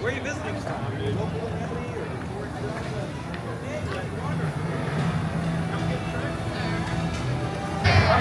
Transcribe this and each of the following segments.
Where are you visiting from?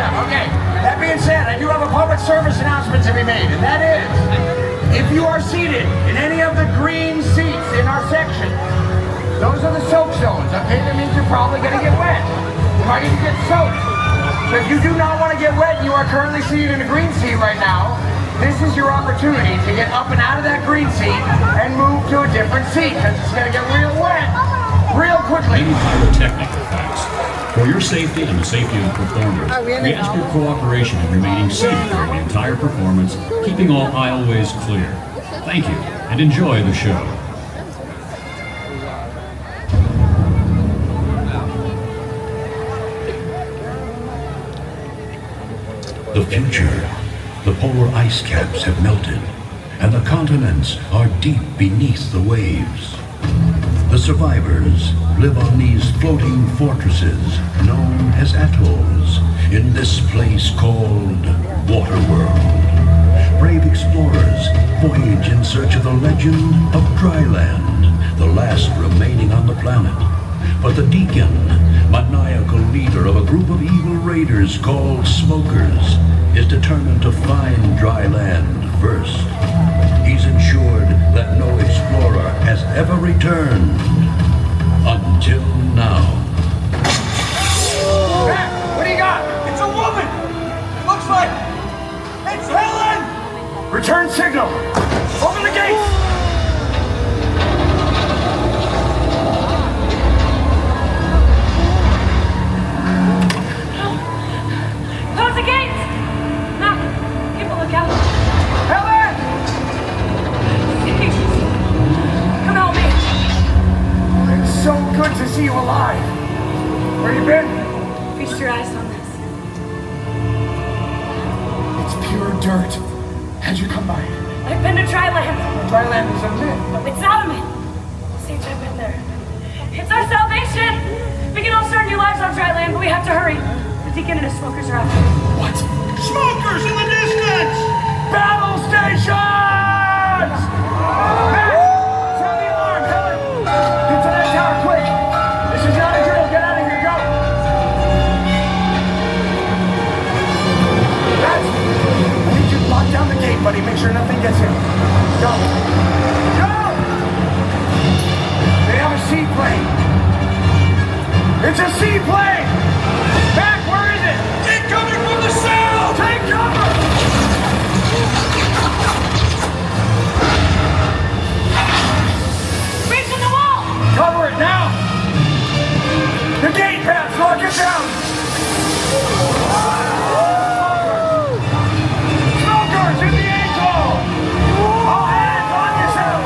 Okay, that being said, I do have a public service announcement to be made, and that is, if you are seated in any of the green seats in our section, those are the soak zones, okay? That means you're probably going to get wet. You might even get soaked. So if you do not want to get wet and you are currently seated in a green seat right now, this is your opportunity to get up and out of that green seat and move to a different seat, because it's going to get real wet real quickly. Many pyrotechnic effects. For your safety and the safety of the performers, we ask your cooperation in remaining seated during the entire performance, keeping all aisleways clear. Thank you, and enjoy the show. The future. The polar ice caps have melted, and the continents are deep beneath the waves. The survivors live on these floating fortresses known as atolls in this place called Waterworld. Brave explorers voyage in search of the legend of Dryland, the last remaining on the planet. But the Deacon, maniacal leader of a group of evil raiders called Smokers, is determined to find dry land first. He's ensured that no explorer has ever returned until now. Matt, what do you got? It's a woman! It looks like it's Helen! Return signal. Open the gates. Close the gates! Mac, keep a lookout. Helen! Come help me. It's so good to see you alive. Where you been? Feast your eyes on this. It's pure dirt. How'd you come by? I've been to Dryland. Dryland is a myth. It's not a myth. Sage, I've been there. It's our salvation. We can all start new lives on Dryland, but we have to hurry. The Deacon and his smokers are after us. What? Smokers in the distance! Battle stations! Matt, sound the alarm, Helen! Get to that tower, quick! This is not a drill, get out of here, go! Matt, I need you to lock down the gate, buddy. Make sure nothing gets in. Go! Go! They have a seaplane! It's a seaplane! Matt, where is it? Incoming from the south! Take cover! Reach in the wall! Cover it now! The gate pass, lock it down! Smokers in the atoll! All hands on yourself!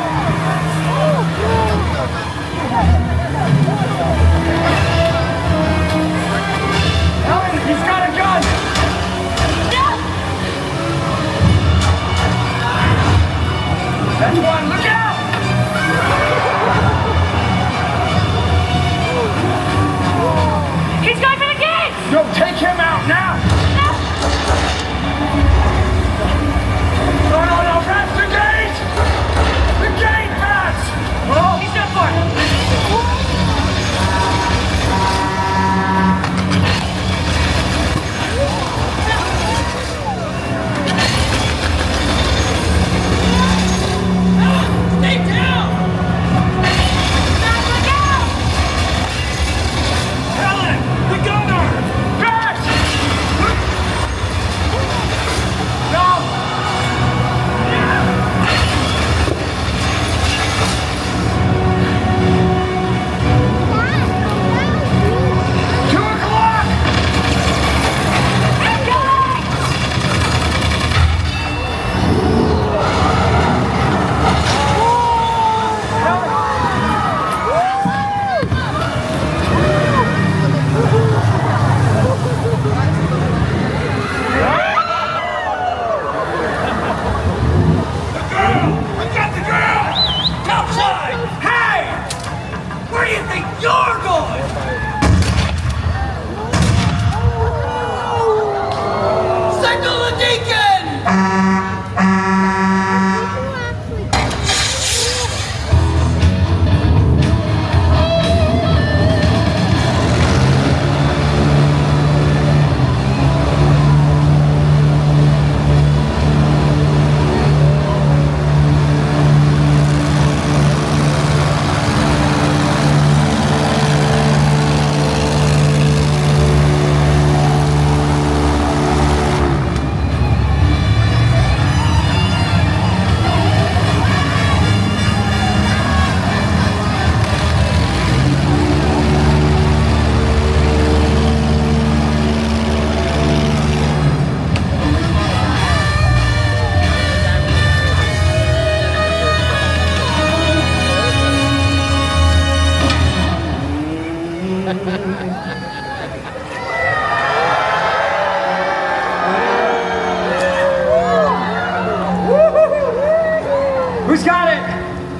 Who's got it?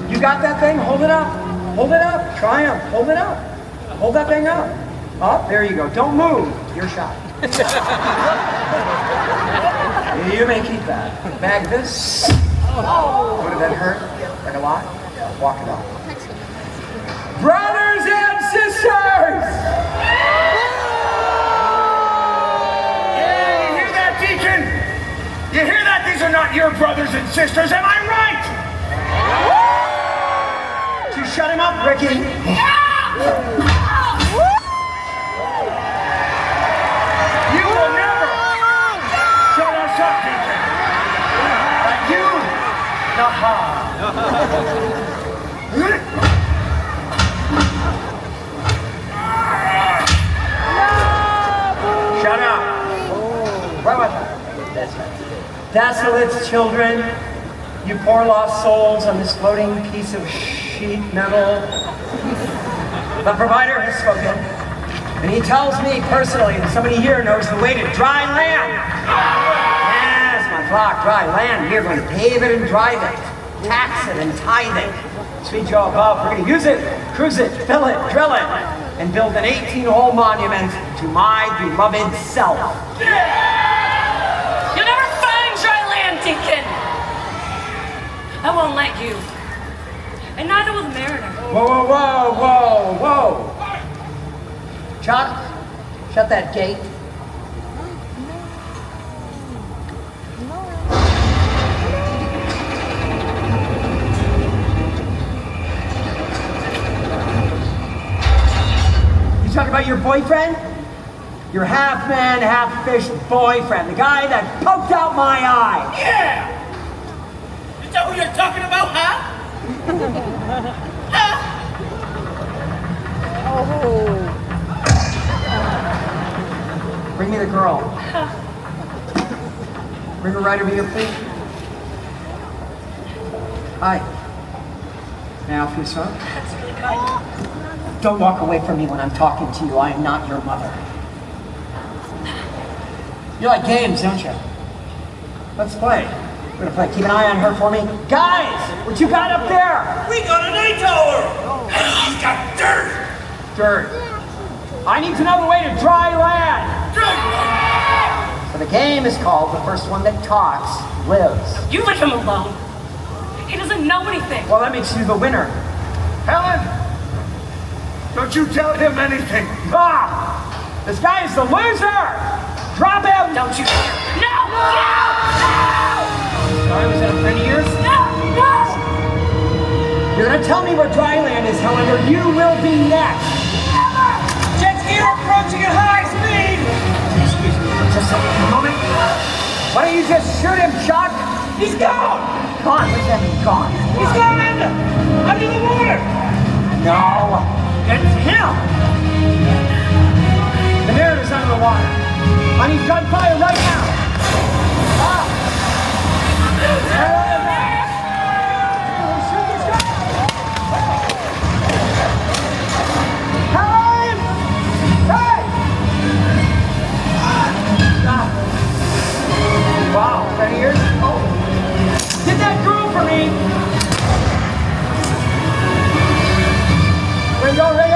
You got that thing? Hold it up. Hold it up. Triumph. Hold it up. Hold that thing up. Up. There you go. Don't move. Your shot. You may keep that. Bag this. Oh, did that hurt? Like a lot? Walk it off. Brothers and sisters! Yeah, you hear that, Deacon? You hear that? These are not your brothers and sisters, am I right? You shut him up, Ricky. You will never shut us up, Deacon. But you, naha. Shut up. Where was that? Desolate children, you poor lost souls on this floating piece of sheet metal. The provider has spoken, and he tells me personally that somebody here knows the way to dry land. Yes, my flock, dry land. We are going to pave it and drive it, tax it and tithe it. Sweet Joe above, we're going to use it, cruise it, fill it, drill it, and build an 18-hole monument to my beloved self. You'll never find dry land, Deacon. I won't let you. And neither will the Mariner. Whoa, whoa, whoa, whoa, whoa. Chuck, shut that gate. You talking about your boyfriend? Your half-man, half-fish boyfriend. The guy that poked out my eye. Yeah! Is that what you're talking about, huh? Bring me the girl. Bring her right over here, please. Hi. May I offer you some? That's really kind. Don't walk away from me when I'm talking to you. I am not your mother. You like games, don't you? Let's play. We're gonna play. Keep an eye on her for me. Guys, what you got up there? We got an 8-hour! And he's got dirt! Dirt. I need to know the way to dry land. So the game is called The First One That Talks Lives. You leave him alone. He doesn't know anything. Well, that makes you the winner. Helen! Don't you tell him anything. Ah! This guy is the loser! Drop him! Don't you dare. No! No! Sorry, was that a friend of yours? No! No! You're gonna tell me where dry land is, Helen, or you will be next. Jet ski are approaching at high speed! Excuse me for just a moment. Why don't you just shoot him, Chuck? He's gone! Gone? What does that mean, gone? He's gone under the water! No, it's him! The Mariner's under the water. I need gunfire right now! Ah! Shoot this guy! Helen! Hey! Ah. Wow, 30 years? Oh! Get that girl for me! Ready, go, ready!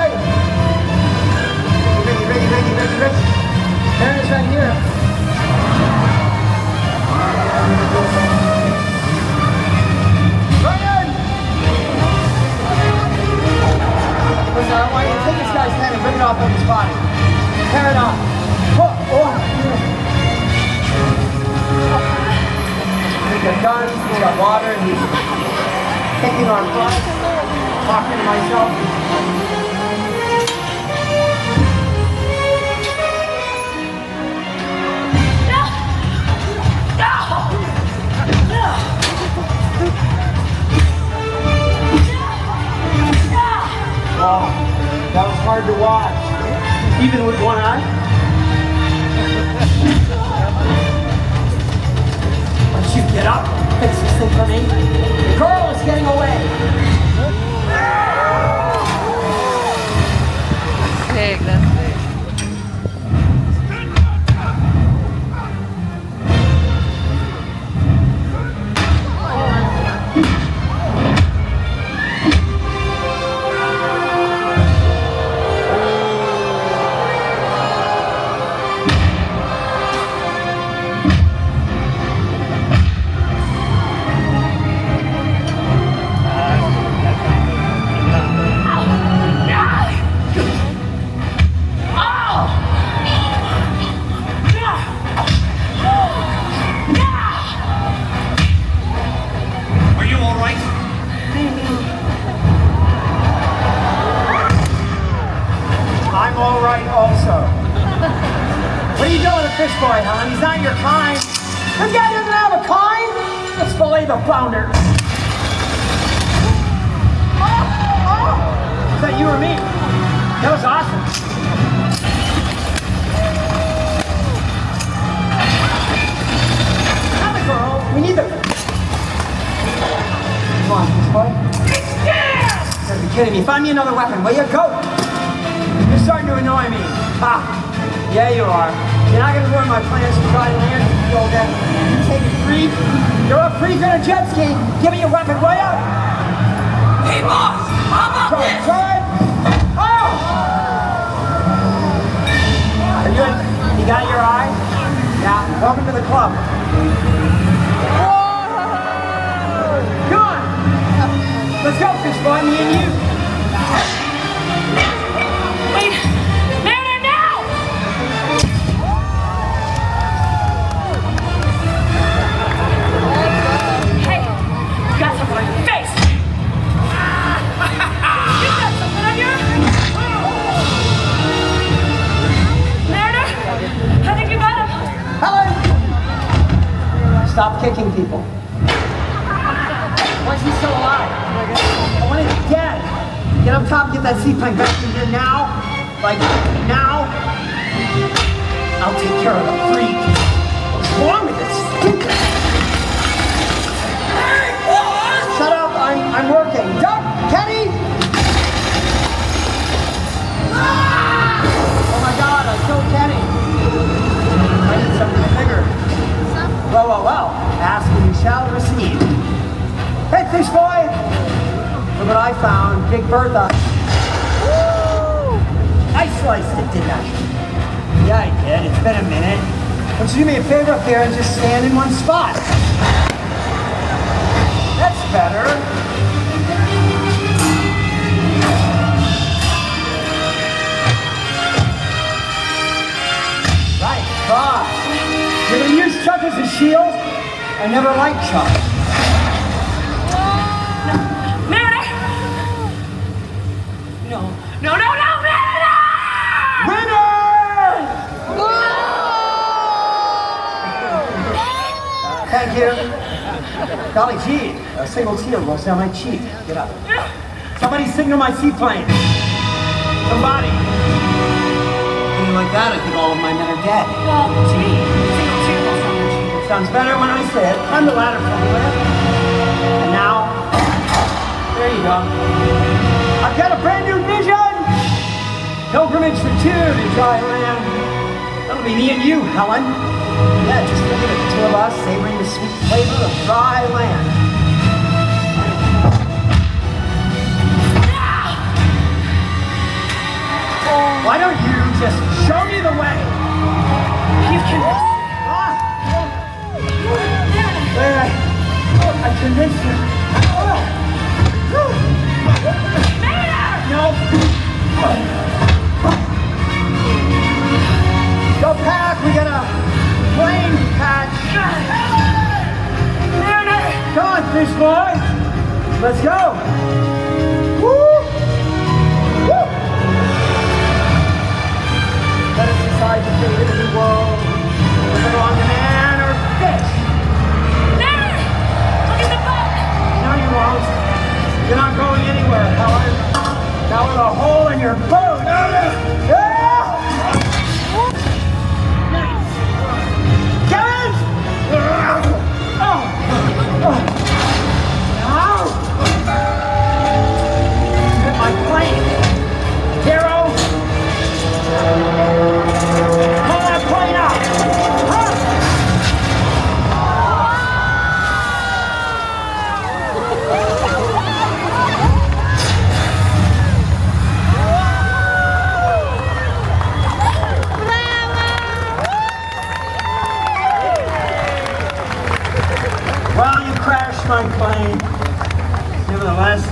Ready. Mariner's right here. Ryan! Listen, I want you to take this guy's head and rip it off of his body. Tear it off. He's got guns, he's got water, and he's kicking our butt, talking to myself. Oh, that was hard to watch, even with one eye. Why don't you get up, fix this thing for me? The girl is getting away. Big, that's big. boy, Helen. He's not your kind. This guy doesn't have a kind. Let's fillet the founder. Was that you or me? That was awesome. Not the girl. We need the... Come on, this boy. You're kidding me. Find me another weapon, will you? Go! You're starting to annoy me. Ha! Yeah, you are. You're not gonna ruin my plans to try to land you all that. You take it free. You're a freak on a jet ski. Give me your weapon, will you? Hey, boss! How about this? Try it. Oh! Are you got your eye? Yeah. Welcome to the club. Come on. Let's go, fish boy, me and you. Wait! Mariner, now! Hey! You got something on your face! You got something on your... Mariner! I think you got him! Helen! Stop kicking people. Why is he still alive? I want him dead. Get up top, get that seaplane back in here now. Like, now. I'll take care of the freak. What's wrong with this stupid? Hey, boss! Shut up, I'm working. Duck, Kenny! Oh my God, I killed Kenny. I need something bigger. Well. Ask and you shall receive. Hey, fish boy! Look what I found. Big Bertha. Woo! I sliced it, didn't I? Yeah, I did. It's been a minute. Why don't you do me a favor up there and just stand in one spot? That's better. Right, Bob. You're gonna use Chuck as a shield? I never liked Chuck. No, Mariner! Winner! Thank you. Golly gee, a single tear rolls down my cheek. Get up. Somebody signal my seaplane. Somebody. Anything like that, I think all of my men are dead. Well, gee, single tear rolls down your cheek. Sounds better when I say it. I'm the ladder from the And now, there you go. I've got a brand new vision! Pilgrimage for two to dry land. That'll be me and you, Helen. Yeah, just look at the two of us savoring the sweet flavor of dry land. Why don't you just show me the way? You've convinced me. I convinced you. No. Go pack, we got a plane patch. Mariner! Come on, fish boy. Let's go. Woo! Woo! Let us decide to create a new world. Whether on man or fish. Mariner! Look at the boat! No, you won't. You're not going anywhere, Helen. Now with a hole in your boat. Yeah! My plane. Hero. Call that plane out. Well, you crashed my plane. Nevertheless,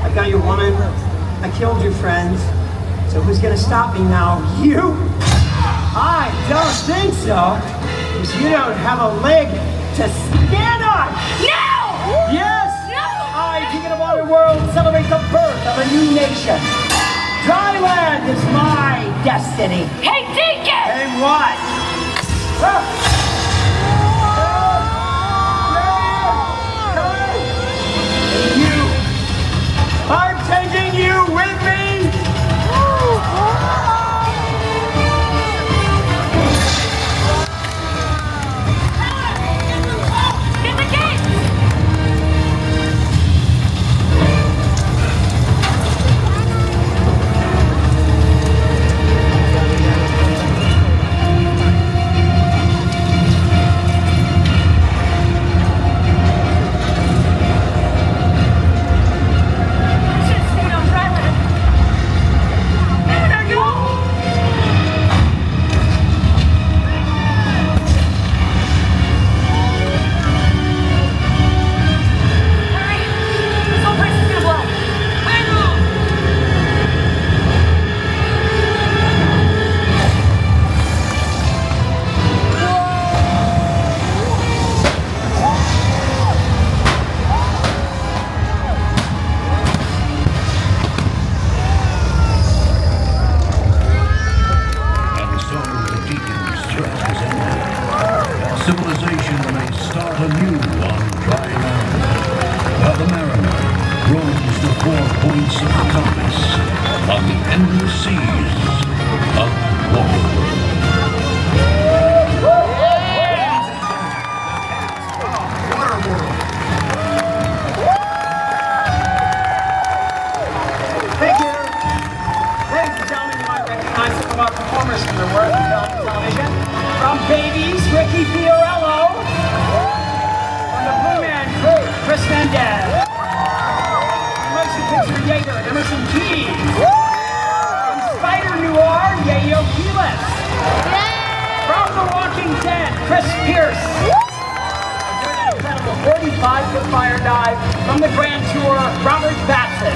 I got your woman. I killed your friends. So who's gonna stop me now? You? I don't think so. Because you don't have a leg to stand on. No! Yes! No! I, Deacon of Waterworld, celebrate the birth of a new nation. Dryland is my destiny. Hey, Deacon! And what? I'm taking you with me. Get the gate! And so the Deacon's threat was ended. And civilization may start anew on dry land. While the mariner roams the 4 points of the compass on the endless seas of Waterworld. Thank you. Ladies and gentlemen, you might recognize some of our performers from the world of film and television. From Babies, Ricky Fiorello. From the Blue Man Crew, Chris Mendez. From Motion Picture Jaeger, Emerson Keys. From Spider Noir, Yayo Keelis. From The Walking Dead, Chris Pierce. An incredible 45-foot fire dive from the Grand Tour, Robert Batson.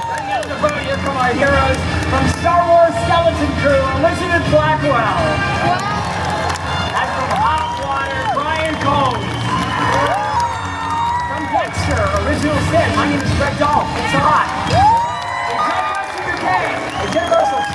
Running out of the boat, here come our heroes from Star Wars Skeleton Crew, Elizabeth Blackwell. And from Hot Water, Brian Combs. From Dexter, Original Sin, my name is Greg Dahl. Thanks a lot. In Universal UK, a Universal